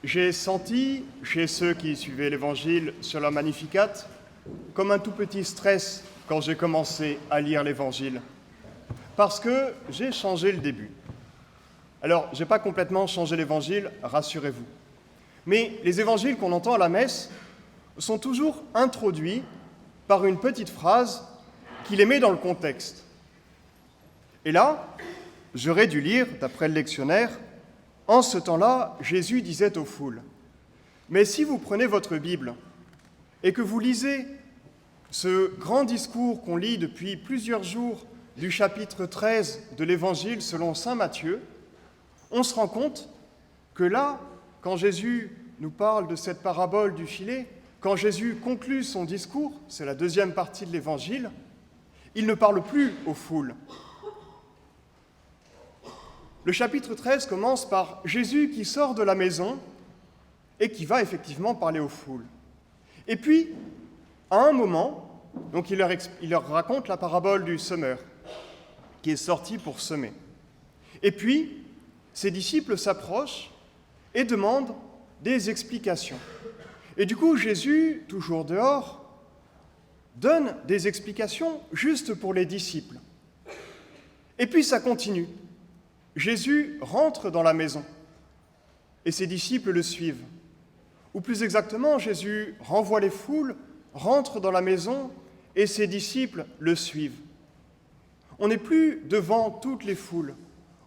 J'ai senti, chez ceux qui suivaient l'Évangile sur leur Magnificat, comme un tout petit stress quand j'ai commencé à lire l'Évangile, parce que j'ai changé le début. Alors, je n'ai pas complètement changé l'Évangile, rassurez-vous. Mais les Évangiles qu'on entend à la messe sont toujours introduits par une petite phrase qui les met dans le contexte. Et là, j'aurais dû lire, d'après le lectionnaire, « En ce temps-là, Jésus disait aux foules ». Mais si vous prenez votre Bible et que vous lisez ce grand discours qu'on lit depuis plusieurs jours du chapitre 13 de l'Évangile selon saint Matthieu, on se rend compte que là, quand Jésus nous parle de cette parabole du filet, quand Jésus conclut son discours, c'est la deuxième partie de l'Évangile, il ne parle plus aux foules. Le chapitre 13 commence par Jésus qui sort de la maison et qui va effectivement parler aux foules. Et puis, à un moment, donc il leur raconte la parabole du semeur qui est sorti pour semer. Et puis, ses disciples s'approchent et demandent des explications. Et du coup, Jésus, toujours dehors, donne des explications juste pour les disciples. Et puis ça continue. Jésus rentre dans la maison et ses disciples le suivent. Ou plus exactement, Jésus renvoie les foules, rentre dans la maison et ses disciples le suivent. On n'est plus devant toutes les foules,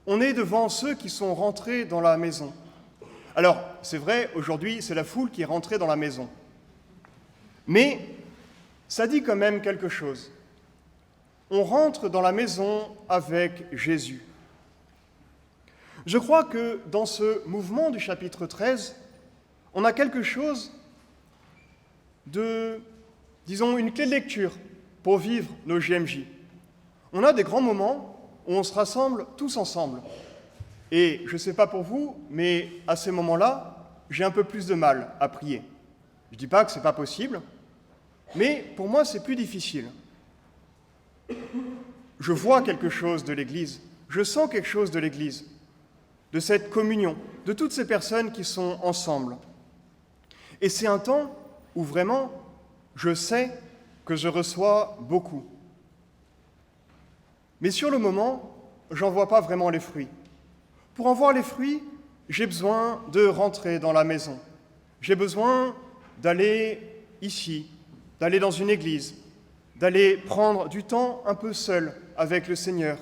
on est devant ceux qui sont rentrés dans la maison. Alors, c'est vrai, aujourd'hui, c'est la foule qui est rentrée dans la maison. Mais ça dit quand même quelque chose. On rentre dans la maison avec Jésus. Je crois que dans ce mouvement du chapitre 13, on a quelque chose de, disons, une clé de lecture pour vivre nos JMJ. On a des grands moments où on se rassemble tous ensemble. Et je ne sais pas pour vous, mais à ces moments-là, j'ai un peu plus de mal à prier. Je ne dis pas que ce n'est pas possible, mais pour moi, c'est plus difficile. Je vois quelque chose de l'Église, je sens quelque chose de l'Église, de cette communion, de toutes ces personnes qui sont ensemble. Et c'est un temps où vraiment, je sais que je reçois beaucoup. Mais sur le moment, j'en vois pas vraiment les fruits. Pour en voir les fruits, j'ai besoin de rentrer dans la maison. J'ai besoin d'aller ici, d'aller dans une église, d'aller prendre du temps un peu seul avec le Seigneur,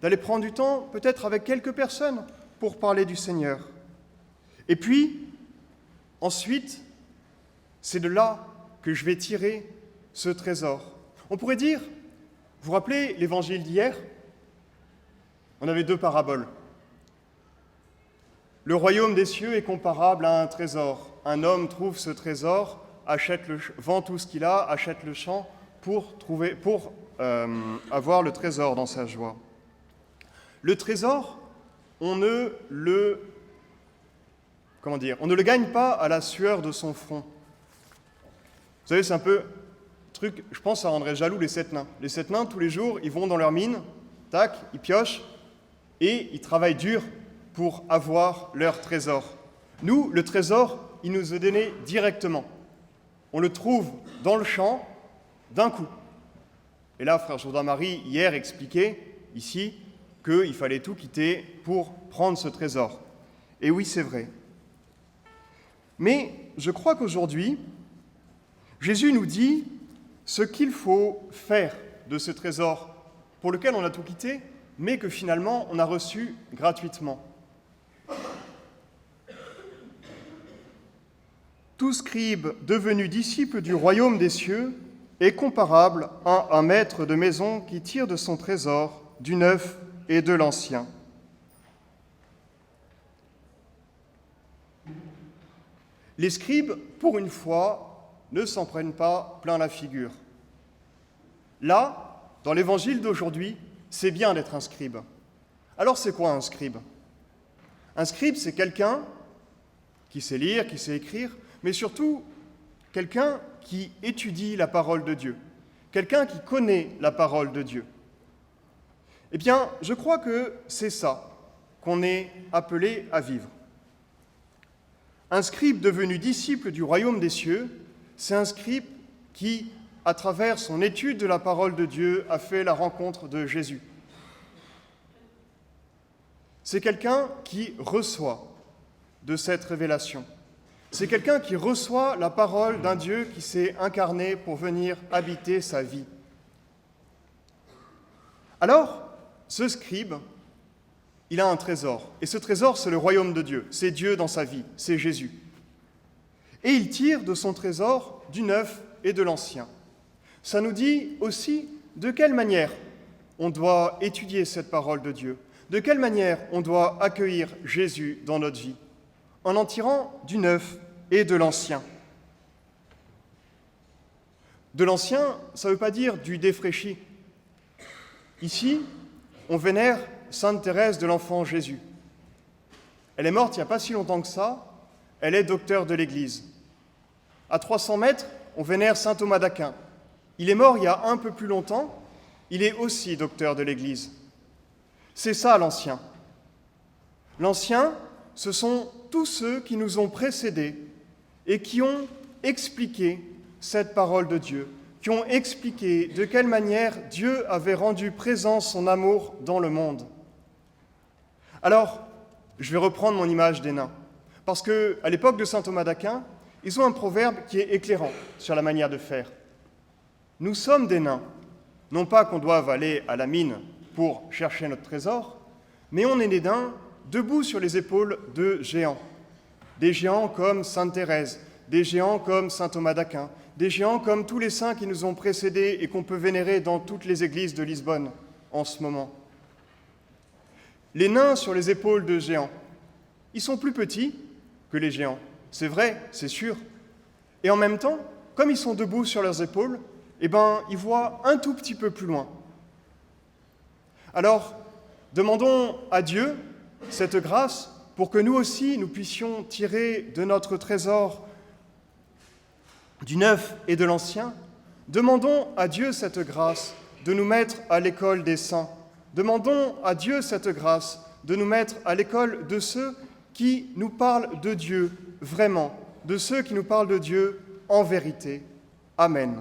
d'aller prendre du temps peut-être avec quelques personnes pour parler du Seigneur. Et puis, ensuite, c'est de là que je vais tirer ce trésor. On pourrait dire, vous vous rappelez l'évangile d'hier ? On avait deux paraboles. Le royaume des cieux est comparable à un trésor. Un homme trouve ce trésor, vend tout ce qu'il a, achète le champ pour avoir le trésor dans sa joie. Le trésor, on ne le gagne pas à la sueur de son front. Vous savez, c'est un peu truc, je pense, ça rendrait jaloux les 7 nains. Les 7 nains, tous les jours, ils vont dans leur mine, tac, ils piochent et ils travaillent dur pour avoir leur trésor. Nous, le trésor, il nous est donné directement. On le trouve dans le champ d'un coup. Et là, frère Jourdain-Marie, hier, expliquait ici qu'il fallait tout quitter pour prendre ce trésor. Et oui, c'est vrai. Mais je crois qu'aujourd'hui, Jésus nous dit ce qu'il faut faire de ce trésor pour lequel on a tout quitté, mais que finalement on a reçu gratuitement. Tout scribe devenu disciple du royaume des cieux est comparable à un maître de maison qui tire de son trésor du neuf et de l'ancien. Les scribes, pour une fois, ne s'en prennent pas plein la figure. Là, dans l'évangile d'aujourd'hui, c'est bien d'être un scribe. Alors c'est quoi un scribe ? Un scribe, c'est quelqu'un qui sait lire, qui sait écrire, mais surtout quelqu'un qui étudie la parole de Dieu, quelqu'un qui connaît la parole de Dieu. Eh bien, je crois que c'est ça qu'on est appelé à vivre. Un scribe devenu disciple du royaume des cieux, c'est un scribe qui, à travers son étude de la parole de Dieu, a fait la rencontre de Jésus. C'est quelqu'un qui reçoit de cette révélation. C'est quelqu'un qui reçoit la parole d'un Dieu qui s'est incarné pour venir habiter sa vie. Alors, ce scribe, il a un trésor. Et ce trésor, c'est le royaume de Dieu. C'est Dieu dans sa vie, c'est Jésus. Et il tire de son trésor du neuf et de l'ancien. Ça nous dit aussi de quelle manière on doit étudier cette parole de Dieu, de quelle manière on doit accueillir Jésus dans notre vie, en tirant du neuf et de l'ancien. De l'ancien, ça ne veut pas dire du défraîchi. Ici, on vénère Sainte Thérèse de l'Enfant Jésus. Elle est morte il n'y a pas si longtemps que ça, elle est docteur de l'Église. À 300 mètres, on vénère saint Thomas d'Aquin. Il est mort il y a un peu plus longtemps, il est aussi docteur de l'Église. C'est ça l'Ancien. L'Ancien, ce sont tous ceux qui nous ont précédés et qui ont expliqué cette parole de Dieu, qui ont expliqué de quelle manière Dieu avait rendu présent son amour dans le monde. Alors, je vais reprendre mon image des nains, parce qu'à l'époque de saint Thomas d'Aquin, ils ont un proverbe qui est éclairant sur la manière de faire. Nous sommes des nains, non pas qu'on doive aller à la mine pour chercher notre trésor, mais on est des nains debout sur les épaules de géants. Des géants comme sainte Thérèse, des géants comme saint Thomas d'Aquin, des géants comme tous les saints qui nous ont précédés et qu'on peut vénérer dans toutes les églises de Lisbonne en ce moment. Les nains sur les épaules de géants, ils sont plus petits que les géants. C'est vrai, c'est sûr. Et en même temps, comme ils sont debout sur leurs épaules, ils voient un tout petit peu plus loin. Alors, demandons à Dieu cette grâce pour que nous aussi, nous puissions tirer de notre trésor du neuf et de l'ancien. Demandons à Dieu cette grâce de nous mettre à l'école des saints. Demandons à Dieu cette grâce de nous mettre à l'école de ceux qui nous parlent de Dieu vraiment, de ceux qui nous parlent de Dieu en vérité. Amen.